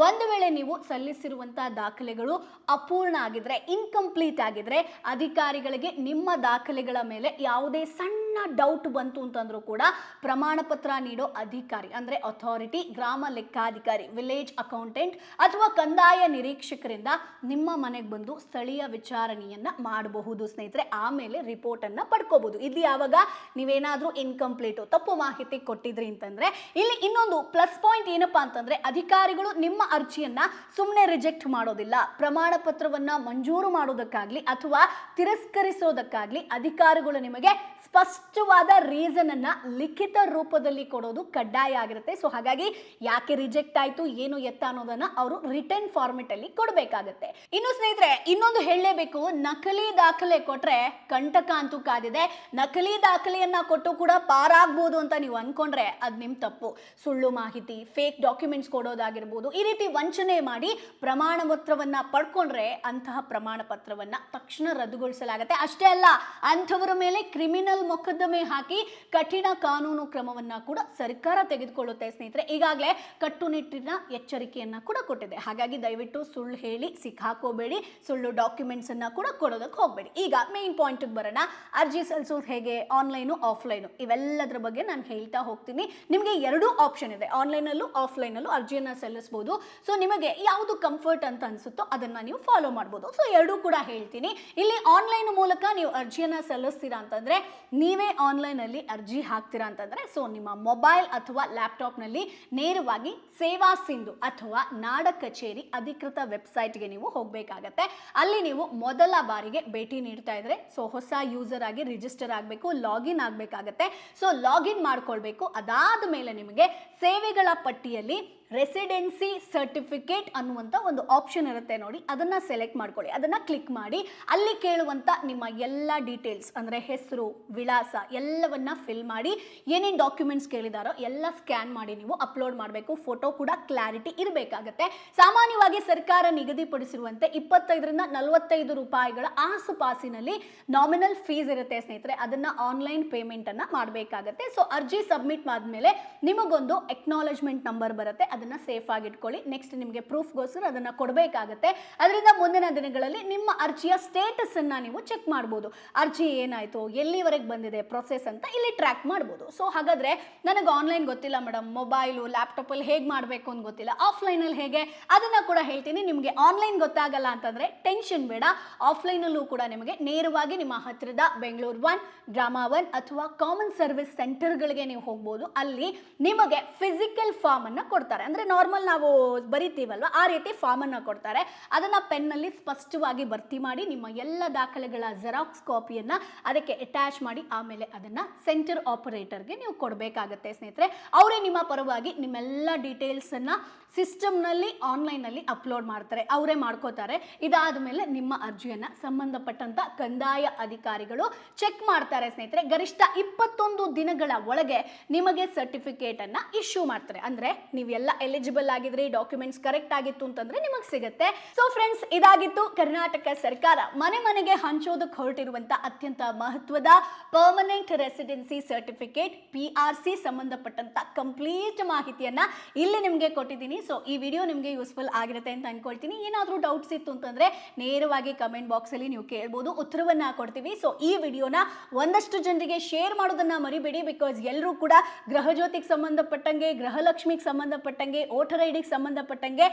ಒಂದು ವೇಳೆ ನೀವು ಸಲ್ಲಿಸಿರುವಂತಹ ದಾಖಲೆಗಳು ಅಪೂರ್ಣ ಆಗಿದ್ರೆ, ಇನ್ಕಂಪ್ಲೀಟ್ ಆಗಿದ್ರೆ, ಅಧಿಕಾರಿಗಳಿಗೆ ನಿಮ್ಮ ದಾಖಲೆಗಳ ಮೇಲೆ ಯಾವುದೇ ಸಣ್ಣ ಸಣ್ಣ ಡೌಟ್ ಬಂತು ಅಂತಂದ್ರೂ ಕೂಡ ಪ್ರಮಾಣ ಪತ್ರ ನೀಡೋ ಅಧಿಕಾರಿ ಅಂದ್ರೆ ಅಥಾರಿಟಿ, ಗ್ರಾಮ ಲೆಕ್ಕಾಧಿಕಾರಿ, ವಿಲೇಜ್ ಅಕೌಂಟೆಂಟ್ ಅಥವಾ ಕಂದಾಯ ನಿರೀಕ್ಷಕರಿಂದ ನಿಮ್ಮ ಮನೆಗೆ ಬಂದು ಸ್ಥಳೀಯ ವಿಚಾರಣೆಯನ್ನ ಮಾಡಬಹುದು ಸ್ನೇಹಿತರೆ. ಆಮೇಲೆ ರಿಪೋರ್ಟ್ ಅನ್ನ ಪಡ್ಕೋಬಹುದು. ಇಲ್ಲಿ ಯಾವಾಗ ನೀವೇನಾದ್ರೂ ಇನ್ಕಂಪ್ಲೀಟ್ ತಪ್ಪು ಮಾಹಿತಿ ಕೊಟ್ಟಿದ್ರಿ ಅಂತಂದ್ರೆ ಇಲ್ಲಿ ಇನ್ನೊಂದು ಪ್ಲಸ್ ಪಾಯಿಂಟ್ ಏನಪ್ಪಾ ಅಂತಂದ್ರೆ ಅಧಿಕಾರಿಗಳು ನಿಮ್ಮ ಅರ್ಜಿಯನ್ನ ಸುಮ್ಮನೆ ರಿಜೆಕ್ಟ್ ಮಾಡೋದಿಲ್ಲ. ಪ್ರಮಾಣ ಪತ್ರವನ್ನ ಮಂಜೂರು ಮಾಡೋದಕ್ಕಾಗ್ಲಿ ಅಥವಾ ತಿರಸ್ಕರಿಸೋದಕ್ಕಾಗ್ಲಿ ಅಧಿಕಾರಿಗಳು ನಿಮಗೆ ಸ್ಪಷ್ಟವಾದ ರೀಸನ್ ಅನ್ನ ಲಿಖಿತ ರೂಪದಲ್ಲಿ ಕೊಡೋದು ಕಡ್ಡಾಯ ಆಗಿರುತ್ತೆ. ಸೊ ಹಾಗಾಗಿ ಯಾಕೆ ರಿಜೆಕ್ಟ್ ಆಯ್ತು ಏನು ಎತ್ತ ಅನ್ನೋದನ್ನ ಅವರು ರಿಟರ್ನ್ ಫಾರ್ಮೆಟ್ ಅಲ್ಲಿ ಕೊಡಬೇಕಾಗುತ್ತೆ. ಇನ್ನು ಸ್ನೇಹಿತರೆ ಇನ್ನೊಂದು ಹೇಳಲೇಬೇಕು, ನಕಲಿ ದಾಖಲೆ ಕೊಟ್ರೆ ಕಂಟಕ ಅಂತೂ ಕಾದಿದೆ. ನಕಲಿ ದಾಖಲೆಯನ್ನ ಕೊಟ್ಟು ಕೂಡ ಪಾರಾಗಬಹುದು ಅಂತ ನೀವು ಅನ್ಕೊಂಡ್ರೆ ಅದ್ ನಿಮ್ ತಪ್ಪು. ಸುಳ್ಳು ಮಾಹಿತಿ, ಫೇಕ್ ಡಾಕ್ಯುಮೆಂಟ್ಸ್ ಕೊಡೋದಾಗಿರ್ಬೋದು, ಈ ರೀತಿ ವಂಚನೆ ಮಾಡಿ ಪ್ರಮಾಣ ಪತ್ರವನ್ನ ಪಡ್ಕೊಂಡ್ರೆ ಅಂತಹ ಪ್ರಮಾಣ ಪತ್ರವನ್ನ ತಕ್ಷಣ ರದ್ದುಗೊಳಿಸಲಾಗುತ್ತೆ. ಅಷ್ಟೇ ಅಲ್ಲ, ಅಂಥವರ ಮೇಲೆ ಕ್ರಿಮಿನಲ್ ಮೊಕದ್ದಮೆ ಹಾಕಿ ಕಠಿಣ ಕಾನೂನು ಕ್ರಮವನ್ನ ಕೂಡ ಸರ್ಕಾರ ತೆಗೆದುಕೊಳ್ಳುತ್ತೆ ಸ್ನೇಹಿತರೆ. ಈಗಾಗಲೇ ಕಟ್ಟುನಿಟ್ಟಿನ ಎಚ್ಚರಿಕೆಯನ್ನ ಕೂಡ ಕೊಟ್ಟಿದೆ. ಹಾಗಾಗಿ ದಯವಿಟ್ಟು ಸುಳ್ಳು ಹೇಳಿ ಸಿಕ್ಕಾಕೋಬೇಡಿ, ಸುಳ್ಳು ಡಾಕ್ಯುಮೆಂಟ್ಸ್ ಅನ್ನ ಕೂಡ ಕೊಡೋದಕ್ಕೆ ಹೋಗಬೇಡಿ. ಈಗ ಮೇನ್ ಪಾಯಿಂಟ್ ಬರೋಣ. ಅರ್ಜಿ ಸಲ್ಲಿಸೋದು ಹೇಗೆ, ಆನ್ಲೈನು ಆಫ್ಲೈನು, ಇವೆಲ್ಲದರ ಬಗ್ಗೆ ನಾನು ಹೇಳ್ತಾ ಹೋಗ್ತೀನಿ. ನಿಮಗೆ ಎರಡು ಆಪ್ಷನ್ ಇದೆ, ಆನ್ಲೈನಲ್ಲೂ ಆಫ್ಲೈನಲ್ಲೂ ಅರ್ಜಿಯನ್ನ ಸಲ್ಲಿಸಬಹುದು. ಸೊ ನಿಮಗೆ ಯಾವುದು ಕಂಫರ್ಟ್ ಅಂತ ಅನ್ಸುತ್ತೋ ಅದನ್ನ ನೀವು ಫಾಲೋ ಮಾಡ್ಬೋದು. ಸೊ ಎರಡೂ ಕೂಡ ಹೇಳ್ತೀನಿ. ಇಲ್ಲಿ ಆನ್ಲೈನ್ ಮೂಲಕ ನೀವು ಅರ್ಜಿಯನ್ನ ಸಲ್ಲಿಸ್ತೀರಾ ಅಂತಂದ್ರೆ, ನೀವೇ ಆನ್ಲೈನ್ ಅಲ್ಲಿ ಅರ್ಜಿ ಹಾಕ್ತೀರಾ ಅಂತಂದ್ರೆ, ಸೊ ನಿಮ್ಮ ಮೊಬೈಲ್ ಅಥವಾ ಲ್ಯಾಪ್ಟಾಪ್ ನಲ್ಲಿ ನೇರವಾಗಿ ಸೇವಾ ಸಿಂಧು ಅಥವಾ ನಾಡ ಕಚೇರಿ ಅಧಿಕೃತ ವೆಬ್ಸೈಟ್ಗೆ ನೀವು ಹೋಗಬೇಕಾಗತ್ತೆ. ಅಲ್ಲಿ ನೀವು ಮೊದಲ ಬಾರಿಗೆ ಭೇಟಿ ನೀಡ್ತಾ ಇದ್ರೆ ಸೊ ಹೊಸ ಯೂಸರ್ ಆಗಿ ರಿಜಿಸ್ಟರ್ ಆಗಬೇಕು, ಲಾಗಿನ್ ಆಗಬೇಕಾಗತ್ತೆ. ಸೊ ಲಾಗಿನ್ ಮಾಡ್ಕೊಳ್ಬೇಕು. ಅದಾದ ಮೇಲೆ ನಿಮಗೆ ಸೇವೆಗಳ ಪಟ್ಟಿಯಲ್ಲಿ ರೆಸಿಡೆನ್ಸಿ ಸರ್ಟಿಫಿಕೇಟ್ ಅನ್ನುವಂಥ ಒಂದು ಆಪ್ಷನ್ ಇರುತ್ತೆ ನೋಡಿ, ಅದನ್ನ ಸೆಲೆಕ್ಟ್ ಮಾಡ್ಕೊಳ್ಳಿ. ಅದನ್ನ ಕ್ಲಿಕ್ ಮಾಡಿ ಅಲ್ಲಿ ಕೇಳುವಂತ ನಿಮ್ಮ ಎಲ್ಲ ಡೀಟೇಲ್ಸ್ ಅಂದ್ರೆ ಹೆಸರು, ವಿಳಾಸ ಎಲ್ಲವನ್ನ ಫಿಲ್ ಮಾಡಿ, ಏನೇನು ಡಾಕ್ಯುಮೆಂಟ್ಸ್ ಕೇಳಿದಾರೋ ಎಲ್ಲ ಸ್ಕ್ಯಾನ್ ಮಾಡಿ ನೀವು ಅಪ್ಲೋಡ್ ಮಾಡಬೇಕು. ಫೋಟೋ ಕೂಡ ಕ್ಲಾರಿಟಿ ಇರಬೇಕಾಗತ್ತೆ. ಸಾಮಾನ್ಯವಾಗಿ ಸರ್ಕಾರ ನಿಗದಿಪಡಿಸಿರುವಂತೆ 25ರಿಂದ 45 ರೂಪಾಯಿಗಳ ಆಸುಪಾಸಿನಲ್ಲಿ ನಾಮಿನಲ್ ಫೀಸ್ ಇರುತ್ತೆ ಸ್ನೇಹಿತರೆ. ಅದನ್ನ ಆನ್ಲೈನ್ ಪೇಮೆಂಟ್ ಅನ್ನ ಮಾಡಬೇಕಾಗತ್ತೆ. ಸೊ ಅರ್ಜಿ ಸಬ್ಮಿಟ್ ಆದ್ಮೇಲೆ ನಿಮಗೊಂದು ಎಕ್ನಾಲಜ್ಮೆಂಟ್ ನಂಬರ್ ಬರುತ್ತೆ, ಅದನ್ನ ಸೇಫ್ ಆಗಿ ಇಟ್ಕೊಳ್ಳಿ. ನೆಕ್ಸ್ಟ್ ನಿಮಗೆ ಪ್ರೂಫ್ಗೋಸ್ಕರ ಅದನ್ನ ಕೊಡಬೇಕಾಗುತ್ತೆ. ಅದರಿಂದ ಮುಂದಿನ ದಿನಗಳಲ್ಲಿ ನಿಮ್ಮ ಅರ್ಜಿಯ ಸ್ಟೇಟಸ್ ಅನ್ನ ನೀವು ಚೆಕ್ ಮಾಡಬಹುದು. ಅರ್ಜಿ ಏನಾಯ್ತು, ಎಲ್ಲಿವರೆಗೆ ಬಂದಿದೆ ಪ್ರೊಸೆಸ್ ಅಂತ ಇಲ್ಲಿ ಟ್ರ್ಯಾಕ್ ಮಾಡಬಹುದು. ಸೊ ಹಾಗಾದ್ರೆ ನನಗೆ ಆನ್ಲೈನ್ ಗೊತ್ತಿಲ್ಲ ಮೇಡಮ್, ಮೊಬೈಲು ಲ್ಯಾಪ್ಟಾಪ್ ಅಲ್ಲಿ ಹೇಗೆ ಮಾಡಬೇಕು ಅಂತ ಗೊತ್ತಿಲ್ಲ, ಆಫ್ಲೈನ್ ಅಲ್ಲಿ ಹೇಗೆ, ಅದನ್ನ ಕೂಡ ಹೇಳ್ತೀನಿ. ನಿಮಗೆ ಆನ್ಲೈನ್ ಗೊತ್ತಾಗಲ್ಲ ಅಂತಂದ್ರೆ ಟೆನ್ಷನ್ ಬೇಡ. ಆಫ್ಲೈನ್ ಅಲ್ಲೂ ಕೂಡ ನಿಮಗೆ ನೇರವಾಗಿ ನಿಮ್ಮ ಹತ್ತಿರದ ಬೆಂಗಳೂರು 1, ಗ್ರಾಮ 1 ಅಥವಾ ಕಾಮನ್ ಸರ್ವಿಸ್ ಸೆಂಟರ್ಗಳಿಗೆ ನೀವು ಹೋಗ್ಬೋದು. ಅಲ್ಲಿ ನಿಮಗೆ ಫಿಸಿಕಲ್ ಫಾರ್ಮ್ ಅನ್ನ ಕೊಡ್ತಾರೆ. ಅಂದ್ರೆ ನಾರ್ಮಲ್ ನಾವು ಬರಿತೀವಲ್ವ ಆ ರೀತಿ ಫಾರ್ಮ್ ಅನ್ನ ಕೊಡ್ತಾರೆ. ಅದನ್ನ ಪೆನ್ನಲ್ಲಿ ಸ್ಪಷ್ಟವಾಗಿ ಭರ್ತಿ ಮಾಡಿ ನಿಮ್ಮ ಎಲ್ಲ ದಾಖಲೆಗಳ ಜೆರಾಕ್ಸ್ ಕಾಪಿಯನ್ನ ಅದಕ್ಕೆ ಅಟ್ಯಾಚ್ ಮಾಡಿ ಆಮೇಲೆ ಅದನ್ನ ಸೆಂಟರ್ ಆಪರೇಟರ್ಗೆ ನೀವು ಕೊಡಬೇಕಾಗತ್ತೆ ಸ್ನೇಹಿತರೆ. ಅವರೇ ನಿಮ್ಮ ಪರವಾಗಿ ನಿಮ್ಮೆಲ್ಲ ಡೀಟೇಲ್ಸ್ ಅನ್ನ ಸಿಸ್ಟಮ್ ನಲ್ಲಿ ಆನ್ಲೈನ್ ನಲ್ಲಿ ಅಪ್ಲೋಡ್ ಮಾಡ್ತಾರೆ, ಅವರೇ ಮಾಡ್ಕೋತಾರೆ. ಇದಾದ ಮೇಲೆ ನಿಮ್ಮ ಅರ್ಜಿಯನ್ನ ಸಂಬಂಧಪಟ್ಟಂತ ಕಂದಾಯ ಅಧಿಕಾರಿಗಳು ಚೆಕ್ ಮಾಡ್ತಾರೆ ಸ್ನೇಹಿತರೆ. ಗರಿಷ್ಠ 21 ದಿನಗಳ ಒಳಗೆ ನಿಮಗೆ ಸರ್ಟಿಫಿಕೇಟ್ ಅನ್ನ ಇಶ್ಯೂ ಮಾಡ್ತಾರೆ. ಅಂದ್ರೆ ನೀವೆಲ್ಲ ಎಲಿಜಿಬಲ್ ಆಗಿದ್ರಿ, ಡಾಕ್ಯುಮೆಂಟ್ಸ್ ಕರೆಕ್ಟ್ ಆಗಿತ್ತು ಅಂತಂದ್ರೆ ನಿಮಗೆ ಸಿಗುತ್ತೆ. ಸೊ ಫ್ರೆಂಡ್ಸ್, ಇದಾಗಿತ್ತು ಕರ್ನಾಟಕ ಸರ್ಕಾರ ಮನೆ ಮನೆಗೆ ಹಂಚೋದಕ್ಕೆ ಹೊರಟಿರುವಂತ ಅತ್ಯಂತ ಮಹತ್ವದ ಪರ್ಮನೆಂಟ್ ರೆಸಿಡೆನ್ಸಿ ಸರ್ಟಿಫಿಕೇಟ್ PRC ಸಂಬಂಧಪಟ್ಟಂತ ಕಂಪ್ಲೀಟ್ ಮಾಹಿತಿಯನ್ನ ಇಲ್ಲಿ ನಿಮಗೆ ಕೊಟ್ಟಿದ್ದೀನಿ. ಸೊ ಈ ವಿಡಿಯೋ ನಿಮಗೆ ಯೂಸ್ಫುಲ್ ಆಗಿರುತ್ತೆ ಅಂತ ಅನ್ಕೊಳ್ತೀನಿ. ಏನಾದರೂ ಡೌಟ್ಸ್ ಇತ್ತು ಅಂತಂದ್ರೆ ನೇರವಾಗಿ ಕಮೆಂಟ್ ಬಾಕ್ಸ್ ಅಲ್ಲಿ ನೀವು ಕೇಳ್ಬೋದು, ಉತ್ತರವನ್ನ ಕೊಡ್ತೀವಿ. ಸೊ ಈ ವಿಡಿಯೋನ ಒಂದಷ್ಟು ಜನರಿಗೆ ಶೇರ್ ಮಾಡೋದನ್ನ ಮರಿಬೇಡಿ. ಬಿಕಾಸ್ ಎಲ್ಲರೂ ಕೂಡ ಗೃಹ ಜ್ಯೋತಿಗೆ ಸಂಬಂಧಪಟ್ಟಂಗೆ, ಗೃಹಲಕ್ಷ್ಮಿಗೆ ಸಂಬಂಧಪಟ್ಟಂಗೆ, ವೋಟರ್ ಐಡಿಗೆ ಸಂಬಂಧಪಟ್ಟಂಗೆ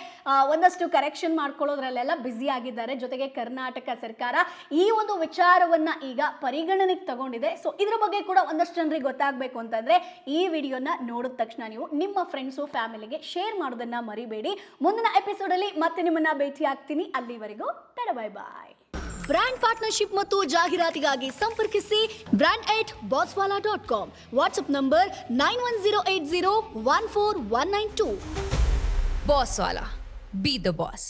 ಒಂದಷ್ಟು ಕರೆಕ್ಷನ್ ಮಾಡ್ಕೊಳ್ಳೋದ್ರಲ್ಲೆಲ್ಲ ಬ್ಯುಸಿ ಆಗಿದ್ದಾರೆ. ಜೊತೆಗೆ ಕರ್ನಾಟಕ ಸರ್ಕಾರ ಈ ಒಂದು ವಿಚಾರವನ್ನ ಈಗ ಪರಿಗಣನೆಗೆ ತಗೊಂಡಿದೆ. ಸೊ ಇದ್ರ ಬಗ್ಗೆ ಕೂಡ ಒಂದಷ್ಟು ಜನರಿಗೆ ಗೊತ್ತಾಗಬೇಕು ಅಂತಂದ್ರೆ ಈ ವಿಡಿಯೋನ ನೋಡಿದ ತಕ್ಷಣ ನೀವು ನಿಮ್ಮ ಫ್ರೆಂಡ್ಸು ಫ್ಯಾಮಿಲಿಗೆ ಶೇರ್ ಮಾಡೋದನ್ನ ಮರಿಬೇಡಿ. ಮುಂದಿನ ಎಪಿಸೋಡ್ ಅಲ್ಲಿ ಮತ್ತೆ ನಿಮ್ಮನ್ನ ಭೇಟಿ ಆಗ್ತೀನಿ. ಅಲ್ಲಿವರೆಗೂ ಬೈ ಬಾಯ್. ಬ್ರ್ಯಾಂಡ್ ಪಾರ್ಟ್ನರ್ಶಿಪ್ ಮತ್ತು ಜಾಹೀರಾತಿಗಾಗಿ ಸಂಪರ್ಕಿಸಿ brand@bosswala.com. WhatsApp number 9108014192. Bosswala. Be the boss.